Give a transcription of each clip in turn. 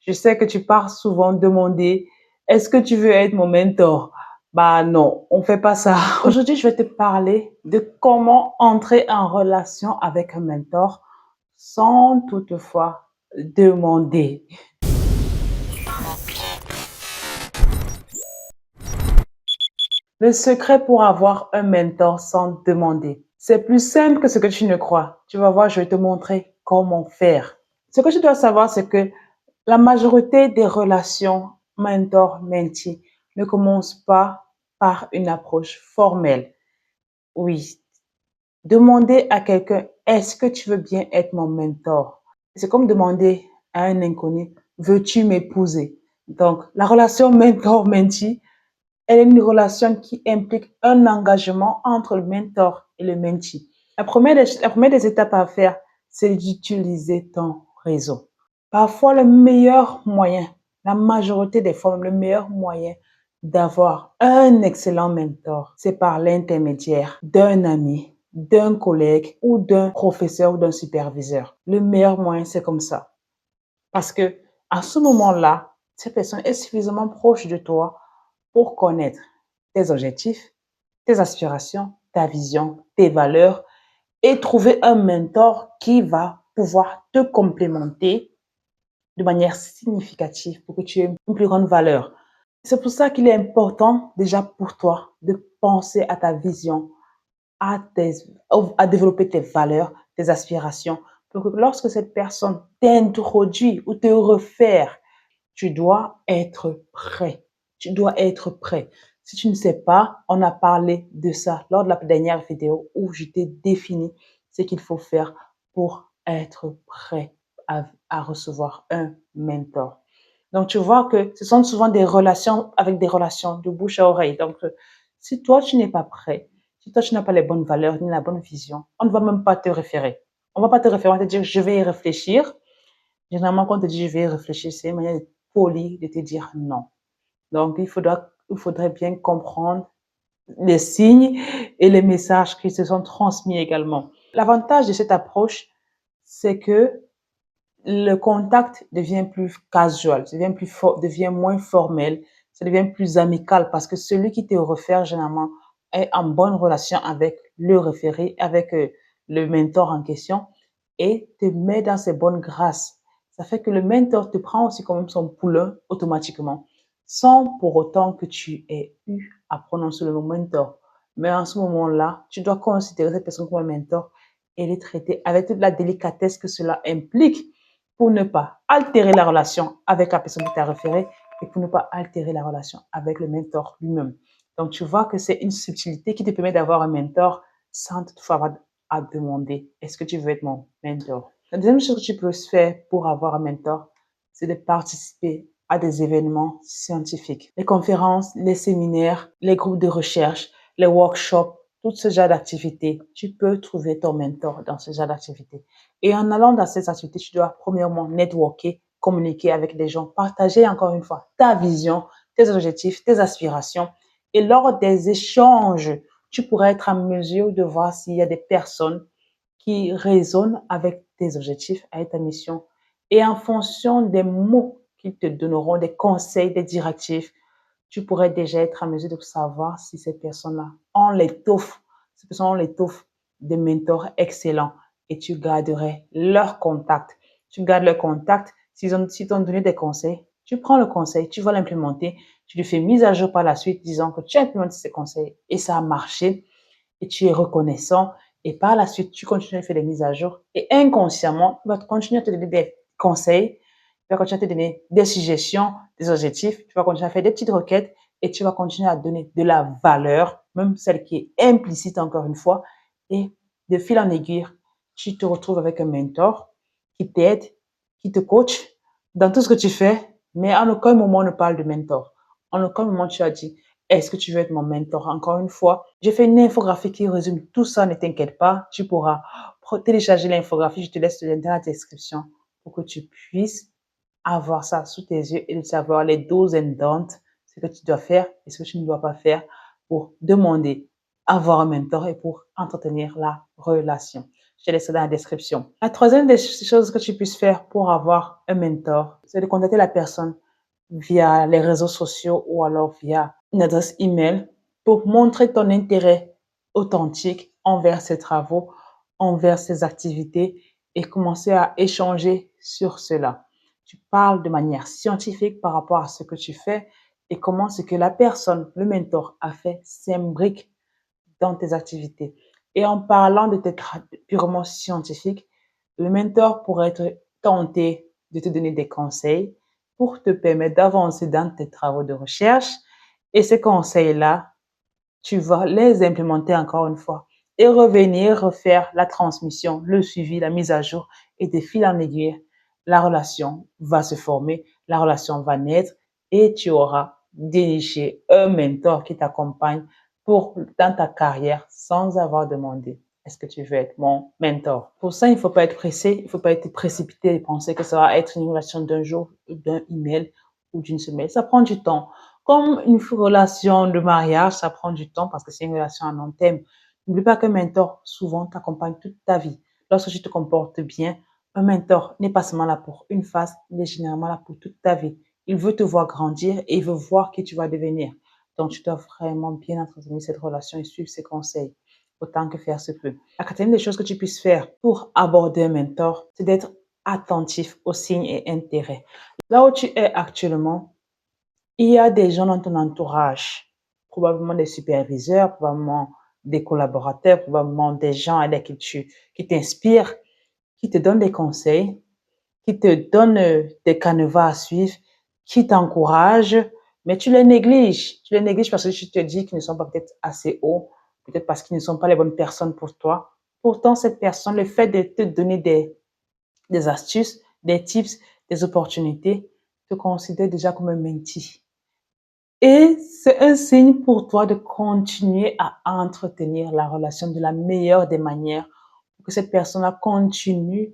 Je sais que tu pars souvent demander, est-ce que tu veux être mon mentor? Bah non, on fait pas ça. Aujourd'hui, je vais te parler de comment entrer en relation avec un mentor sans toutefois demander. Le secret pour avoir un mentor sans demander. C'est plus simple que ce que tu ne crois. Tu vas voir, je vais te montrer comment faire. Ce que tu dois savoir, c'est que la majorité des relations mentor-mentee ne commencent pas par une approche formelle. Oui, demander à quelqu'un, est-ce que tu veux bien être mon mentor? C'est comme demander à un inconnu, veux-tu m'épouser? Donc, la relation mentor-mentee, elle est une relation qui implique un engagement entre le mentor et le mentee. La première des étapes à faire, c'est d'utiliser ton réseau. Parfois, le meilleur moyen, la majorité des fois, le meilleur moyen d'avoir un excellent mentor, c'est par l'intermédiaire d'un ami, d'un collègue ou d'un professeur ou d'un superviseur. Le meilleur moyen, c'est comme ça. Parce que à ce moment-là, cette personne est suffisamment proche de toi pour connaître tes objectifs, tes aspirations, ta vision, tes valeurs et trouver un mentor qui va pouvoir te complémenter de manière significative pour que tu aies une plus grande valeur. C'est pour ça qu'il est important déjà pour toi de penser à ta vision, à, à développer tes valeurs, tes aspirations, pour que lorsque cette personne t'introduit ou te réfère, tu dois être prêt. Tu dois être prêt. Si tu ne sais pas, on a parlé de ça lors de la dernière vidéo où je t'ai défini ce qu'il faut faire pour être prêt à recevoir un mentor. Donc, tu vois que ce sont souvent des relations avec des relations de bouche à oreille. Donc, si toi, tu n'es pas prêt, si toi, tu n'as pas les bonnes valeurs ni la bonne vision, on ne va même pas te référer. On ne va pas te référer, on va te dire, je vais y réfléchir. Généralement, quand on te dit, je vais y réfléchir, c'est une manière polie de te dire non. Donc, il faudrait bien comprendre les signes et les messages qui se sont transmis également. L'avantage de cette approche, c'est que le contact devient plus casual, devient moins formel, ça devient plus amical parce que celui qui te réfère généralement est en bonne relation avec le référé, avec le mentor en question et te met dans ses bonnes grâces. Ça fait que le mentor te prend aussi comme son poulain automatiquement, sans pour autant que tu aies eu à prononcer le mot mentor. Mais en ce moment-là, tu dois considérer cette personne comme un mentor et les traiter avec toute la délicatesse que cela implique pour ne pas altérer la relation avec la personne qui t'a référé et pour ne pas altérer la relation avec le mentor lui-même. Donc, tu vois que c'est une subtilité qui te permet d'avoir un mentor sans toutefois avoir à demander, est-ce que tu veux être mon mentor? La deuxième chose que tu peux faire pour avoir un mentor, c'est de participer à des événements scientifiques. Les conférences, les séminaires, les groupes de recherche, les workshops, tout ce genre d'activités, tu peux trouver ton mentor dans ce genre d'activités. Et en allant dans ces activités, tu dois premièrement networker, communiquer avec des gens, partager encore une fois ta vision, tes objectifs, tes aspirations. Et lors des échanges, tu pourras être en mesure de voir s'il y a des personnes qui résonnent avec tes objectifs, avec ta mission. Et en fonction des mots qu'ils te donneront, des conseils, des directives, tu pourrais déjà être en mesure de savoir si ces personnes-là ont l'étoffe, ces personnes ont l'étoffe de mentors excellents et tu garderais leur contact. Tu gardes leur contact. S'ils t'ont donné des conseils, tu prends le conseil, tu vas l'implémenter, tu lui fais mise à jour par la suite disant que tu as implémenté ces conseils et ça a marché et tu es reconnaissant et par la suite, tu continues à faire des mises à jour et inconsciemment, tu vas continuer à te donner des conseils, tu vas continuer à te donner des suggestions, des objectifs, tu vas continuer à faire des petites requêtes et tu vas continuer à donner de la valeur, même celle qui est implicite encore une fois. Et de fil en aiguille, tu te retrouves avec un mentor qui t'aide, qui te coach dans tout ce que tu fais, mais en aucun moment on ne parle de mentor. En aucun moment tu as dit, est-ce que tu veux être mon mentor? Encore une fois, j'ai fait une infographie qui résume tout ça, ne t'inquiète pas, tu pourras télécharger l'infographie, je te laisse le lien dans la description pour que tu puisses avoir ça sous tes yeux et de savoir les do's and don'ts, ce que tu dois faire et ce que tu ne dois pas faire pour demander avoir un mentor et pour entretenir la relation. Je laisserai dans la description. La troisième des choses que tu puisses faire pour avoir un mentor, c'est de contacter la personne via les réseaux sociaux ou alors via une adresse email pour montrer ton intérêt authentique envers ses travaux, envers ses activités et commencer à échanger sur cela. Tu parles de manière scientifique par rapport à ce que tu fais et comment ce que la personne, le mentor, a fait s'imbrique dans tes activités. Et en parlant de tes purement scientifique, le mentor pourrait être tenté de te donner des conseils pour te permettre d'avancer dans tes travaux de recherche. Et ces conseils-là, tu vas les implémenter encore une fois et revenir refaire la transmission, le suivi, la mise à jour et de fil en aiguille, la relation va se former, la relation va naître et tu auras déniché un mentor qui t'accompagne dans ta carrière sans avoir demandé. Est-ce que tu veux être mon mentor? Pour ça, il ne faut pas être pressé, il ne faut pas être précipité et penser que ça va être une relation d'un jour, d'un email ou d'une semaine. Ça prend du temps. Comme une relation de mariage, ça prend du temps parce que c'est une relation à long terme. N'oublie pas qu'un mentor, souvent, t'accompagne toute ta vie. Lorsque tu te comportes bien, un mentor n'est pas seulement là pour une phase, il est généralement là pour toute ta vie. Il veut te voir grandir et il veut voir qui tu vas devenir. Donc, tu dois vraiment bien entretenir cette relation et suivre ses conseils autant que faire se peut. La quatrième des choses que tu puisses faire pour aborder un mentor, c'est d'être attentif aux signes et intérêts. Là où tu es actuellement, il y a des gens dans ton entourage, probablement des superviseurs, probablement des collaborateurs, probablement des gens avec qui t'inspirent, qui te donnent des conseils, qui te donnent des canevas à suivre, qui t'encouragent, mais tu les négliges. Tu les négliges parce que tu te dis qu'ils ne sont pas peut-être assez hauts, peut-être parce qu'ils ne sont pas les bonnes personnes pour toi. Pourtant, cette personne, le fait de te donner des astuces, des tips, des opportunités, te considère déjà comme un mentee. Et c'est un signe pour toi de continuer à entretenir la relation de la meilleure des manières pour que cette personne-là continue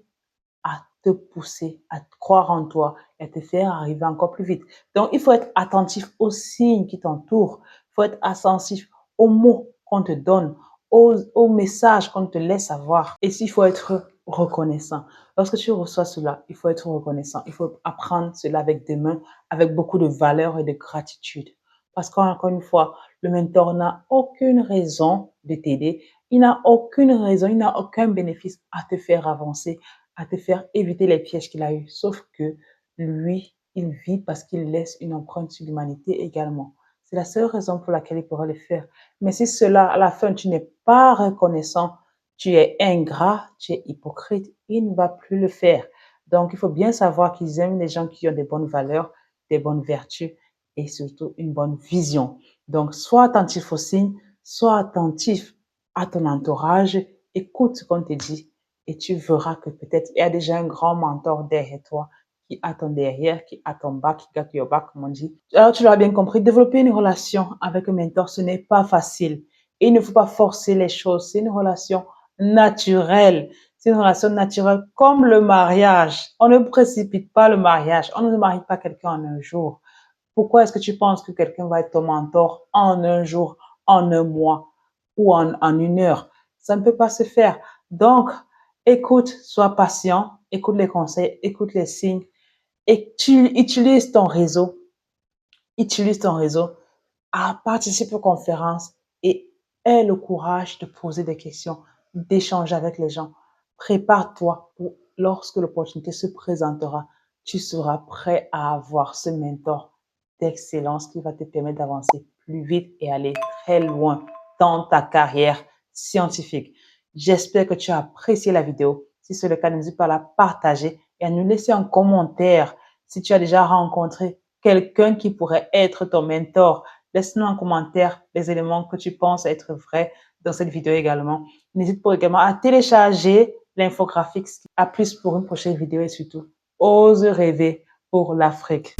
à te pousser, à croire en toi et à te faire arriver encore plus vite. Donc, il faut être attentif aux signes qui t'entourent. Il faut être attentif aux mots qu'on te donne, aux messages qu'on te laisse avoir. Et il faut être reconnaissant. Lorsque tu reçois cela, il faut être reconnaissant. Il faut apprendre cela avec des mains, avec beaucoup de valeur et de gratitude. Parce qu'encore une fois, le mentor n'a aucune raison de t'aider. Il n'a aucune raison, il n'a aucun bénéfice à te faire avancer, à te faire éviter les pièges qu'il a eus. Sauf que lui, il vit parce qu'il laisse une empreinte sur l'humanité également. C'est la seule raison pour laquelle il pourra le faire. Mais si cela, à la fin, tu n'es pas reconnaissant, tu es ingrat, tu es hypocrite, il ne va plus le faire. Donc, il faut bien savoir qu'ils aiment les gens qui ont des bonnes valeurs, des bonnes vertus et surtout une bonne vision. Donc, sois attentif aux signes, sois attentif à ton entourage, écoute ce qu'on te dit et tu verras que peut-être il y a déjà un grand mentor derrière toi qui attend derrière, qui attend bas, qui got your back, comme on dit. Alors, tu l'as bien compris, développer une relation avec un mentor, ce n'est pas facile. Et il ne faut pas forcer les choses. C'est une relation naturelle. C'est une relation naturelle comme le mariage. On ne précipite pas le mariage. On ne marie pas quelqu'un en un jour. Pourquoi est-ce que tu penses que quelqu'un va être ton mentor en un jour, en un mois ou en une heure? Ça ne peut pas se faire. Donc, écoute, sois patient, écoute les conseils, écoute les signes et tu utilises ton réseau à participer aux conférences et aie le courage de poser des questions, d'échanger avec les gens. Prépare-toi pour lorsque l'opportunité se présentera, tu seras prêt à avoir ce mentor d'excellence qui va te permettre d'avancer plus vite et aller très loin dans ta carrière scientifique. J'espère que tu as apprécié la vidéo. Si c'est le cas, n'hésite pas à la partager et à nous laisser un commentaire si tu as déjà rencontré quelqu'un qui pourrait être ton mentor. Laisse-nous en commentaire les éléments que tu penses être vrais dans cette vidéo également. N'hésite pas également à télécharger l'infographique. À plus pour une prochaine vidéo et surtout, ose rêver pour l'Afrique.